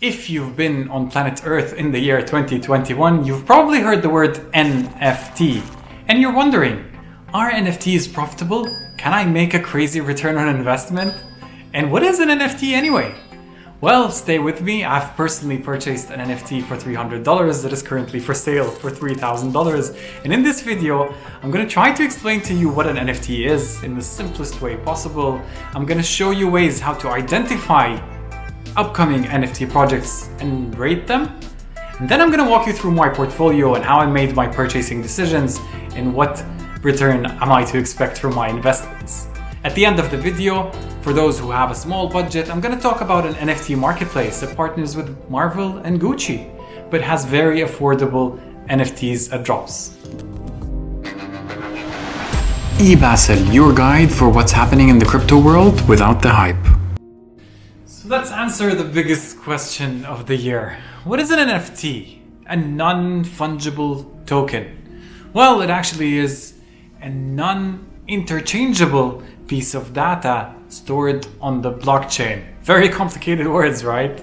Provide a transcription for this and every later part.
If you've been on planet Earth in the year 2021, you've probably heard the word NFT. And you're wondering, are NFTs profitable? Can I make a crazy return on investment? And what is an NFT anyway? Well, stay with me. I've personally purchased an NFT for $300 that is currently for sale for $3,000. And in this video, I'm going to try to explain to you what an NFT is in the simplest way possible. I'm going to show you ways how to identify upcoming NFT projects and rate them. And then I'm going to walk you through my portfolio and how I made my purchasing decisions and what return am I to expect from my investments. At the end of the video, for those who have a small budget, I'm going to talk about an NFT marketplace that partners with Marvel and Gucci, but has very affordable NFTs at drops. eBasel, your guide for what's happening in the crypto world without the hype. So let's answer the biggest question of the year. What is an NFT? A non-fungible token. Well, it actually is a non-interchangeable piece of data stored on the blockchain. Very complicated words, right?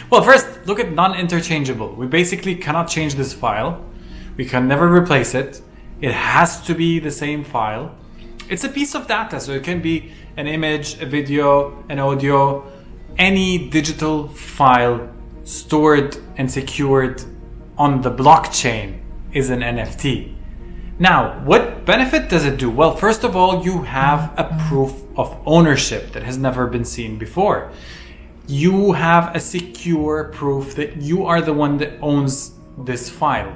Well, first, look at non-interchangeable. We basically cannot change this file. We can never replace it. It has to be the same file. It's a piece of data, so it can be an image, a video, an audio, any digital file stored and secured on the blockchain is an NFT. Now, what benefit does it do? Well, first of all, you have a proof of ownership that has never been seen before. You have a secure proof that you are the one that owns this file.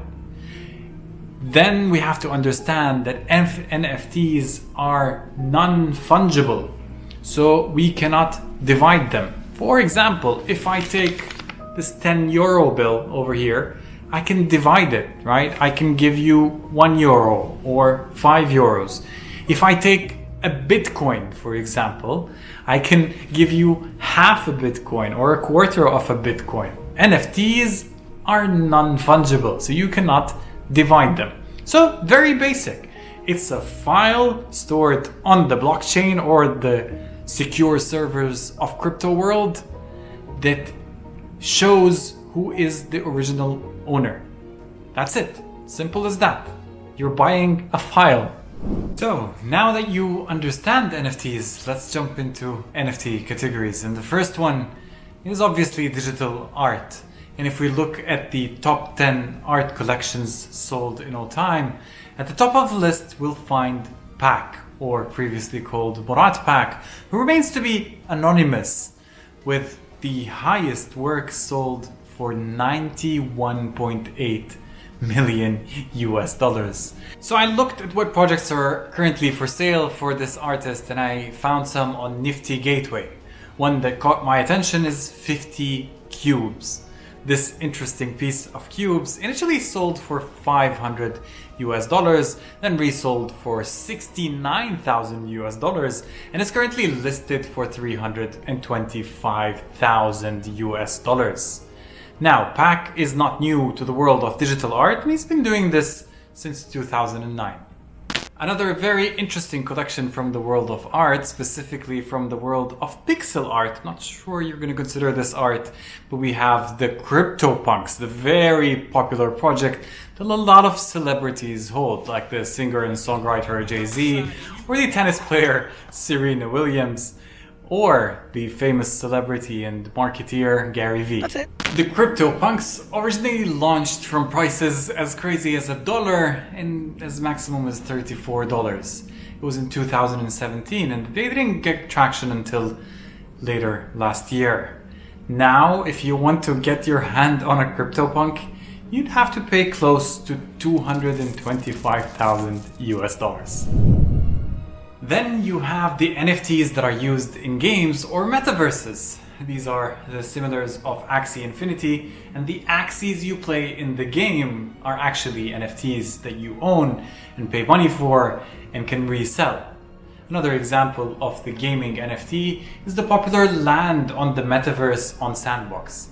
Then we have to understand that NFTs are non-fungible, so we cannot divide them. For example, if I take this 10 euro bill over here, I can divide it, right? I can give you 1 euro or 5 euros. If I take a Bitcoin, for example, I can give you half a Bitcoin or a quarter of a Bitcoin. NFTs are non-fungible, so you cannot divide them. So very basic. It's a file stored on the blockchain or the secure servers of crypto world that shows who is the original owner. That's it. Simple as that. You're buying a file. So now that you understand NFTs, let's jump into NFT categories. And the first one is obviously digital art. And if we look at the top 10 art collections sold in all time, at the top of the list we'll find Pak, or previously called Murat Pak, who remains to be anonymous, with the highest work sold for 91.8 million US dollars. So I looked at what projects are currently for sale for this artist, and I found some on Nft Gateway. One that caught my attention is 50 cubes. This interesting piece of cubes initially sold for 500 US dollars, then resold for 69,000 US dollars, and is currently listed for 325,000 US dollars. Now, Pak is not new to the world of digital art, and he's been doing this since 2009. Another very interesting collection from the world of art, specifically from the world of pixel art. Not sure you're going to consider this art, but we have the CryptoPunks, the very popular project that a lot of celebrities hold, like the singer and songwriter Jay-Z, or the tennis player Serena Williams, or the famous celebrity and marketeer Gary Vee. That's it. The CryptoPunks originally launched from prices as crazy as $1 and as maximum as $34. It was in 2017, and they didn't get traction until later last year. Now, if you want to get your hand on a CryptoPunk, you'd have to pay close to 225,000 US dollars. Then you have the NFTs that are used in games or metaverses. These are the similars of Axie Infinity, and the Axies you play in the game are actually NFTs that you own and pay money for and can resell. Another example of the gaming NFT is the popular land on the metaverse on Sandbox.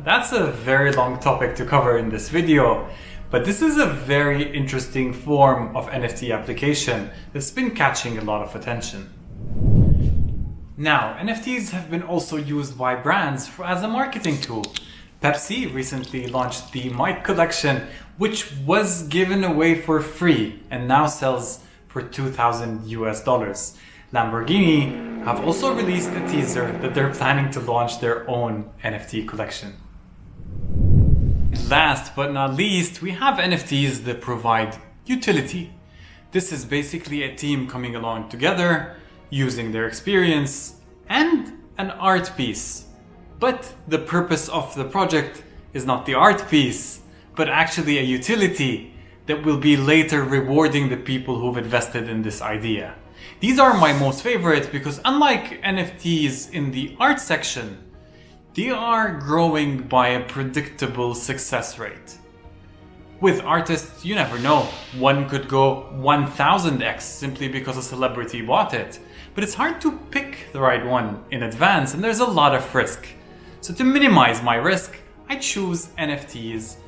That's a very long topic to cover in this video, but this is a very interesting form of NFT application that's been catching a lot of attention. Now, NFTs have been also used by brands as a marketing tool. Pepsi recently launched the Mike collection, which was given away for free and now sells for 2,000 US dollars. Lamborghini have also released a teaser that they're planning to launch their own NFT collection. Last but not least, we have NFTs that provide utility. This is basically a team coming along together, using their experience and an art piece. But the purpose of the project is not the art piece, but actually a utility that will be later rewarding the people who've invested in this idea. These are my most favorite because unlike NFTs in the art section, they are growing by a predictable success rate. With artists, you never know. One could go 1000x simply because a celebrity bought it. But it's hard to pick the right one in advance and there's a lot of risk. So to minimize my risk, I choose NFTs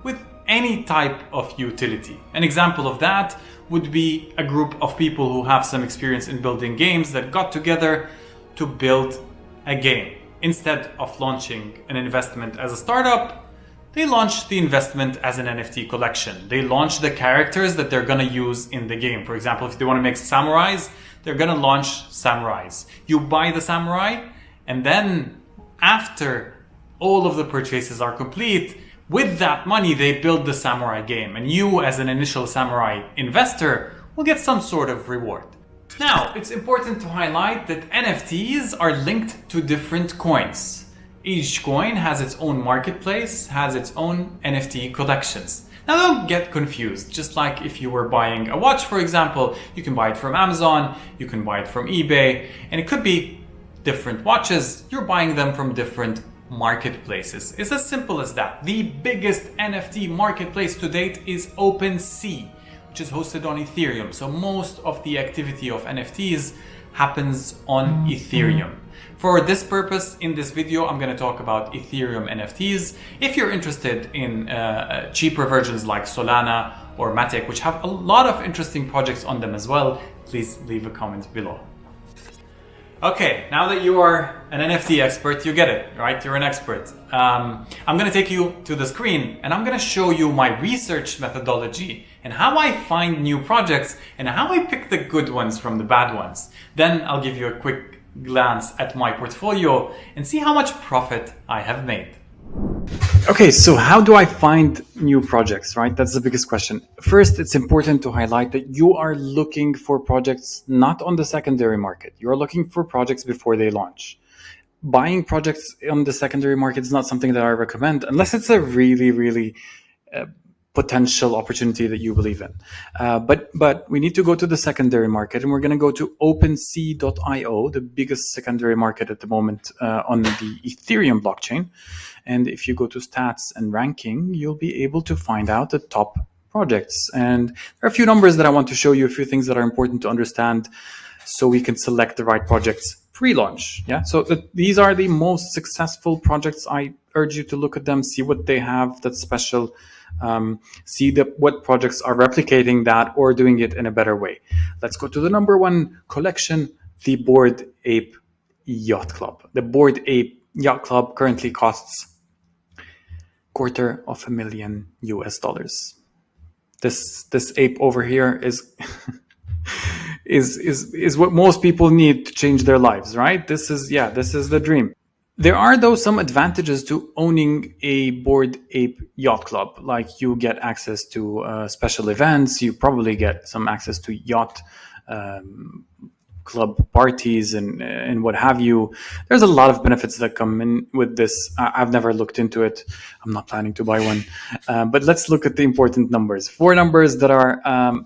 with any type of utility. An example of that would be a group of people who have some experience in building games that got together to build a game. Instead of launching an investment as a startup, they launch the investment as an NFT collection. They launch the characters that they're gonna use in the game. For example, if they wanna make samurais, they're gonna launch samurais. You buy the samurai, and then after all of the purchases are complete, with that money they build the samurai game. And you, as an initial samurai investor, will get some sort of reward. Now, it's important to highlight that NFTs are linked to different coins. Each coin has its own marketplace, has its own NFT collections. Now don't get confused, just like if you were buying a watch, for example, you can buy it from Amazon, you can buy it from eBay, and it could be different watches, you're buying them from different marketplaces. It's as simple as that. The biggest NFT marketplace to date is OpenSea, which is hosted on Ethereum. So most of the activity of NFTs happens on Ethereum. For this purpose, in this video, I'm going to talk about Ethereum NFTs. If you're interested in cheaper versions like Solana or Matic, which have a lot of interesting projects on them as well, please leave a comment below. Okay, now that you are an NFT expert, you get it, right? You're an expert. I'm going to take you to the screen and I'm going to show you my research methodology and how I find new projects and how I pick the good ones from the bad ones. Then I'll give you a quick glance at my portfolio and see how much profit I have made. Okay, so how do I find new projects, right? That's the biggest question. First, it's important to highlight that you are looking for projects not on the secondary market. You're looking for projects before they launch. Buying projects on the secondary market is not something that I recommend unless it's a really potential opportunity that you believe in. But we need to go to the secondary market, and we're going to go to OpenSea.io, the biggest secondary market at the moment on the Ethereum blockchain. And if you go to stats and ranking, you'll be able to find out the top projects. And there are a few numbers that I want to show you, a few things that are important to understand so we can select the right projects pre-launch. Yeah. So these are the most successful projects. I urge you to look at them, see what they have that's special. See what projects are replicating that or doing it in a better way. Let's go to the number one collection, the Bored Ape Yacht Club. The Bored Ape Yacht Club currently costs $250,000 US. This ape over here is is what most people need to change their lives, right? This is the dream. There are, though, some advantages to owning a Bored Ape Yacht Club. Like you get access to special events, you probably get some access to yacht club parties and what have you. There's a lot of benefits that come in with this. I've never looked into it. I'm not planning to buy one. But let's look at the important numbers. 4 numbers that are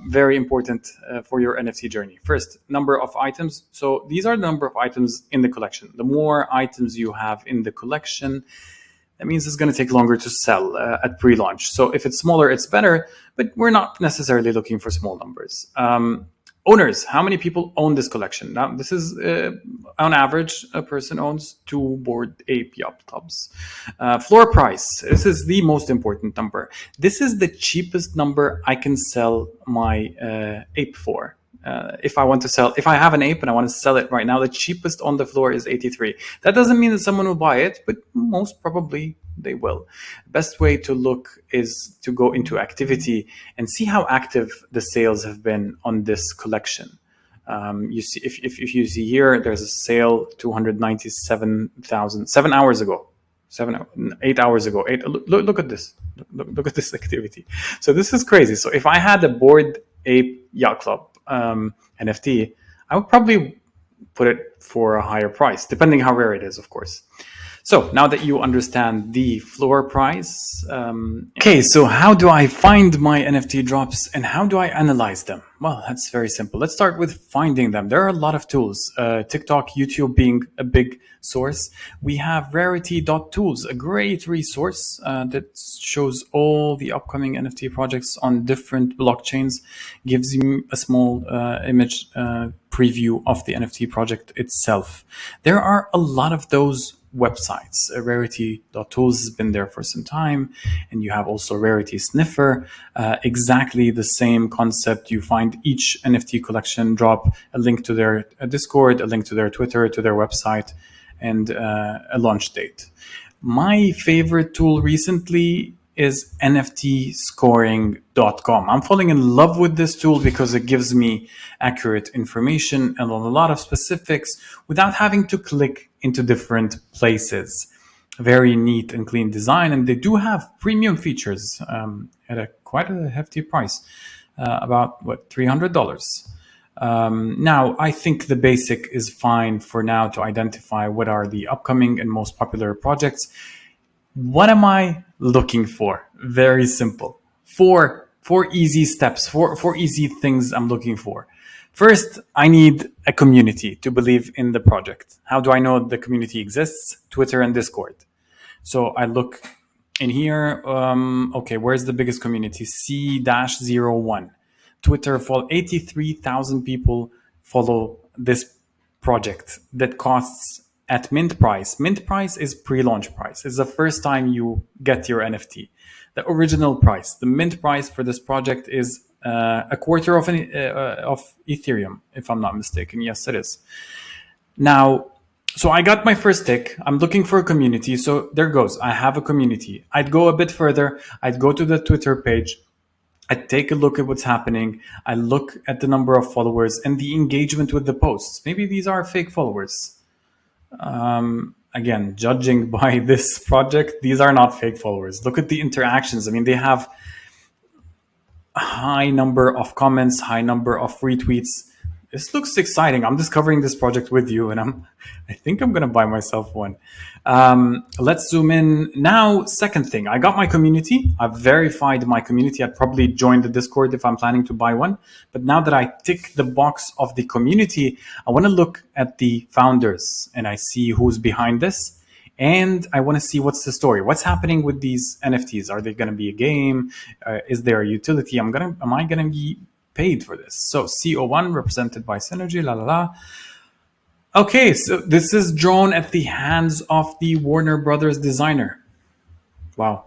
very important for your NFT journey. First, number of items. So these are the number of items in the collection. The more items you have in the collection, that means it's going to take longer to sell at pre-launch. So if it's smaller, it's better, but we're not necessarily looking for small numbers. Owners, how many people own this collection? Now, this is on average, a person owns 2 Bored Ape Yacht Clubs. Floor price, this is the most important number. This is the cheapest number I can sell my ape for. If I have an ape and I want to sell it right now, the cheapest on the floor is 83. That doesn't mean that someone will buy it, but most probably They will. Best way to look is to go into activity and see how active the sales have been on this collection. You see, if you see here, there's a sale 297,000 7 hours ago, 8 hours ago. Look at this. Look at this activity. So this is crazy. So if I had a Bored Ape Yacht Club NFT, I would probably put it for a higher price, depending how rare it is, of course. So now that you understand the floor price, okay, so how do I find my NFT drops and how do I analyze them? Well, that's very simple. Let's start with finding them. There are a lot of tools, TikTok, YouTube being a big source. We have rarity.tools, a great resource that shows all the upcoming NFT projects on different blockchains, gives you a small image preview of the NFT project itself. There are a lot of those websites. Rarity.tools has been there for some time, and you have also Rarity Sniffer. Exactly the same concept. You find each NFT collection drop a link to their Discord, a link to their Twitter, to their website, and a launch date. My favorite tool recently is nftscoring.com. I'm falling in love with this tool because it gives me accurate information and a lot of specifics without having to click into different places. Very neat and clean design, and they do have premium features at quite a hefty price, about $300. Now, I think the basic is fine for now to identify what are the upcoming and most popular projects. What am I looking for? Very simple. Four easy steps, four easy things I'm looking for. First, I need a community to believe in the project. How do I know the community exists? Twitter and Discord. So I look in here. Okay, where's the biggest community? C-01. Twitter, 83,000 people follow this project that costs at mint price. Mint price is pre-launch price. It's the first time you get your NFT. The original price, the mint price for this project is a quarter of Ethereum, if I'm not mistaken. Yes, it is. Now, so I got my first tick. I'm looking for a community. So there goes. I have a community. I'd go a bit further. I'd go to the Twitter page. I'd take a look at what's happening. I look at the number of followers and the engagement with the posts. Maybe these are fake followers. Again, judging by this project, these are not fake followers. Look at the interactions. I mean, they have a high number of comments, high number of retweets. This looks exciting. I'm discovering this project with you, and I think I'm going to buy myself one. Let's zoom in now. Second thing, I got my community. I've verified my community. I'd probably join the Discord if I'm planning to buy one. But now that I tick the box of the community, I want to look at the founders and I see who's behind this. And I want to see what's the story. What's happening with these NFTs? Are they going to be a game? Is there a utility? Am I going to be paid for this? So CO1 represented by Synergy, la la la. Okay, so this is drawn at the hands of the Warner Brothers designer. Wow.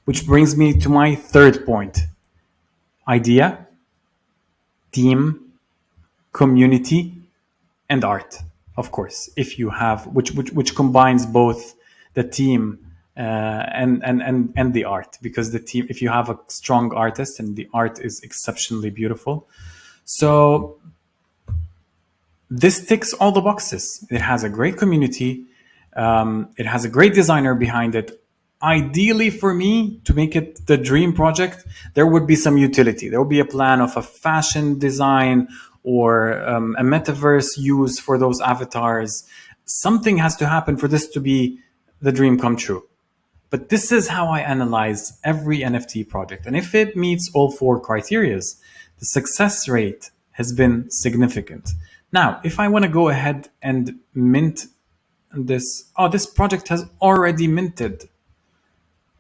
Which brings me to my third point. Idea, team, community, and art. Of course, if you have, which combines both the team and the art, because the team, if you have a strong artist and the art is exceptionally beautiful. So this ticks all the boxes. It has a great community. It has a great designer behind it. Ideally for me, to make it the dream project, there would be some utility. There would be a plan of a fashion design or a metaverse use for those avatars. Something has to happen for this to be the dream come true. But this is how I analyze every NFT project. And if it meets all four criteria, the success rate has been significant. Now, if I want to go ahead and mint this, this project has already minted.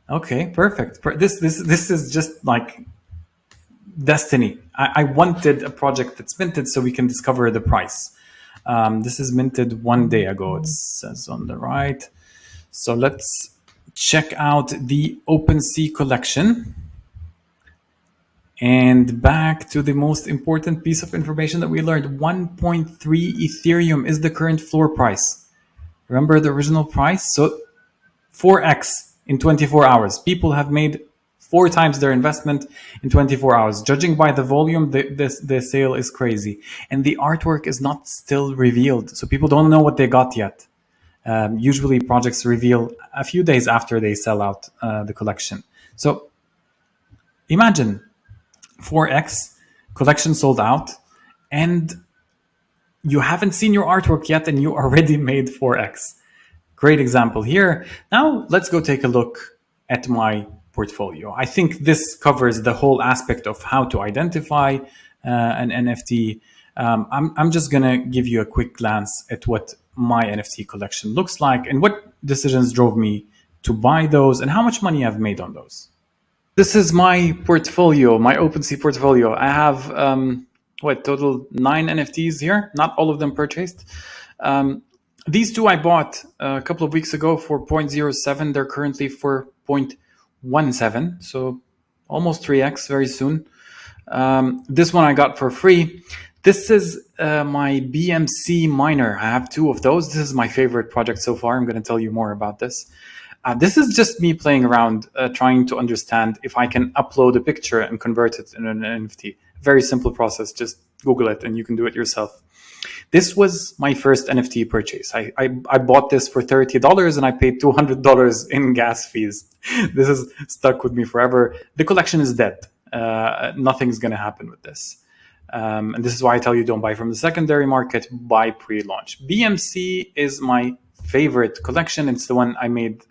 Okay, perfect. This is just like destiny. I wanted a project that's minted so we can discover the price. This is minted 1 day ago, it says on the right. So let's check out the OpenSea collection. And back to the most important piece of information that we learned. 1.3 Ethereum is the current floor price. Remember the original price? So 4x in 24 hours. People have made 4 times their investment in 24 hours. Judging by the volume, the sale is crazy. And the artwork is not still revealed. So people don't know what they got yet. Usually projects reveal a few days after they sell out the collection. So imagine 4x, collection sold out, and you haven't seen your artwork yet and you already made 4x. Great example here. Now let's go take a look at my portfolio. I think this covers the whole aspect of how to identify an NFT. I'm just gonna give you a quick glance at what my NFT collection looks like and what decisions drove me to buy those and how much money I've made on those. This is my portfolio, my OpenSea portfolio. I have total 9 NFTs here, not all of them purchased. These two I bought a couple of weeks ago for 0.07. They're currently for 0.17, so almost 3x very soon. This one I got for free. This is my BMC miner. I have 2 of those. This is my favorite project so far. I'm going to tell you more about this. This is just me playing around, trying to understand if I can upload a picture and convert it into an NFT. Very simple process. Just Google it and you can do it yourself. This was my first NFT purchase. I bought this for $30 and I paid $200 in gas fees. This has stuck with me forever. The collection is dead. Nothing's going to happen with this. And this is why I tell you don't buy from the secondary market, buy pre-launch. BMC is my favorite collection. It's the one I made.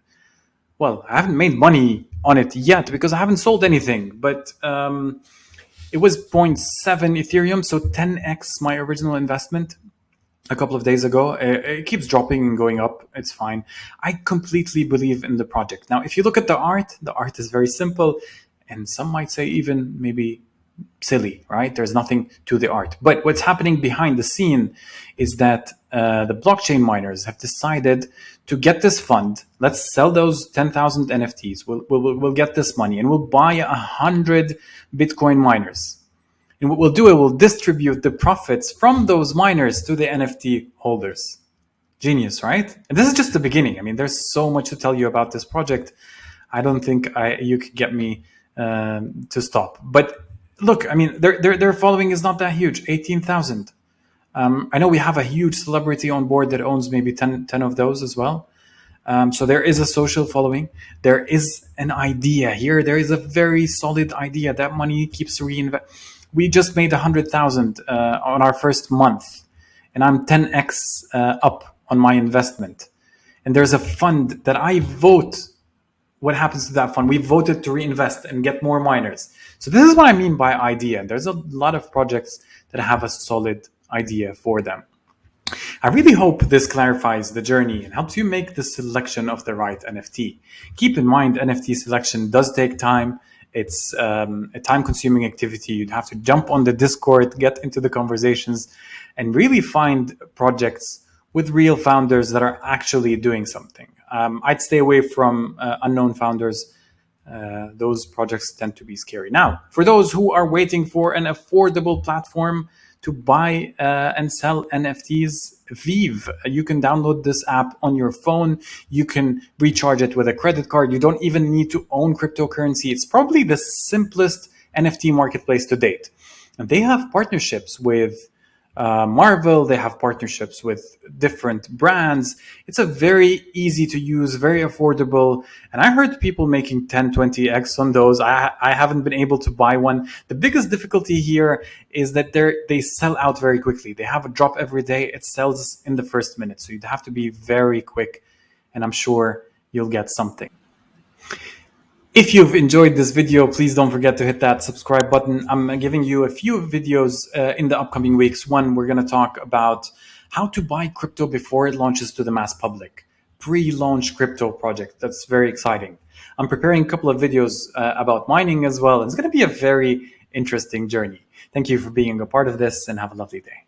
Well, I haven't made money on it yet because I haven't sold anything, but it was 0.7 Ethereum, so 10x my original investment a couple of days ago. It keeps dropping and going up. It's fine. I completely believe in the project. Now, if you look at the art is very simple, and some might say even maybe silly, right? There's nothing to the art. But what's happening behind the scene is that the blockchain miners have decided to get this fund. Let's sell those 10,000 NFTs. We'll get this money and we'll buy 100 Bitcoin miners. And what we'll do, we'll distribute the profits from those miners to the NFT holders. Genius, right? And this is just the beginning. I mean, there's so much to tell you about this project. I don't think you could get me to stop. But look, I mean, their following is not that huge, 18,000. I know we have a huge celebrity on board that owns maybe 10 of those as well. So there is a social following. There is an idea here. There is a very solid idea. That money keeps reinvest. We just made 100,000 on our first month, and I'm 10x up on my investment. And there's a fund that I vote. What happens to that fund? We voted to reinvest and get more miners. So this is what I mean by idea. There's a lot of projects that have a solid idea for them. I really hope this clarifies the journey and helps you make the selection of the right NFT. Keep in mind, NFT selection does take time. It's a time-consuming activity. You'd have to jump on the Discord, get into the conversations, and really find projects with real founders that are actually doing something. I'd stay away from unknown founders. Those projects tend to be scary. Now, for those who are waiting for an affordable platform to buy and sell NFTs, Vive. You can download this app on your phone. You can recharge it with a credit card. You don't even need to own cryptocurrency. It's probably the simplest NFT marketplace to date. And they have partnerships with Marvel. They have partnerships with different brands. It's a very easy to use, very affordable. And I heard people making 10, 20x on those. I haven't been able to buy one. The biggest difficulty here is that they sell out very quickly. They have a drop every day. It sells in the first minute. So you'd have to be very quick. And I'm sure you'll get something. If you've enjoyed this video, please don't forget to hit that subscribe button. I'm giving you a few videos in the upcoming weeks. One, we're going to talk about how to buy crypto before it launches to the mass public. Pre-launch crypto project. That's very exciting. I'm preparing a couple of videos about mining as well. It's going to be a very interesting journey. Thank you for being a part of this and have a lovely day.